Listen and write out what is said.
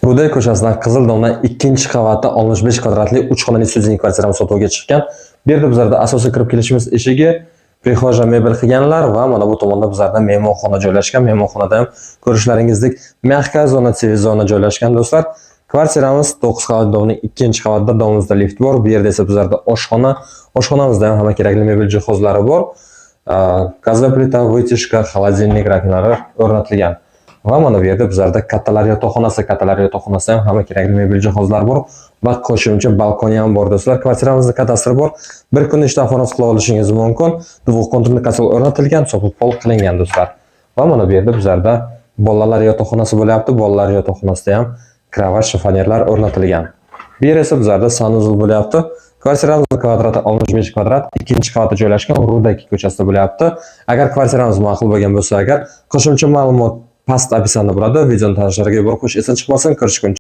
Ruday ko'chasidan Qizildomda 2-qavatda 65 kvadratli 3 xonali studiyaning kvartiramiz sotuvga chiqqan. Bu yerda bizlarda asosiy kirib kelishimiz eshigi, prixoja mebel qilganlar va mana bu tomonda bizlarda mehmonxona joylashgan. Mehmonxonada ham ko'rishlaringizdek mehka zona, TV zona joylashgan do'stlar. Kvartiramiz 9 qavat domning 2-qavatda, domimizda lift bor. Bu yerda esa bizlarda oshxona, oshxonamizda ham hamma kerakli mebel jihozlari bor. Gazli plita, vытяжка, холодильник raknalari o'rnatilgan. Va mana bu yerda bizlarda kattalar yotoqxonasi ham hamma kerakli mebel jihozlar bor va qo'shimcha balkoni ham bor do'stlar. Kvartiramizda kadastri bor. Bir kun ishdan xonasi qilib olishingiz mumkin. Dvухконтурный kotel o'rnatilgan, so'pib pol qilingan do'stlar. Va mana bu yerda bizlarda bolalar yotoqxonasi bo'lyapti. Bolalar yotoqxonasida ham kravat, shifonerlar o'rnatilgan. Bu yer esa bizlarda sanuzul bo'lyapti. Kvartiramiz kvadrati 65 kvadrat, 2-qavatda joylashgan Ruday ko'chasida bo'lyapti. Agar kvartiramiz ma'qul bo'lgan bo'lsa, agar qo'shimcha ma'lumot past opisanda bo'ladi. Videoni tanishlarga yo'l qo'yish esdan chiqmasin. Ko'rishguncha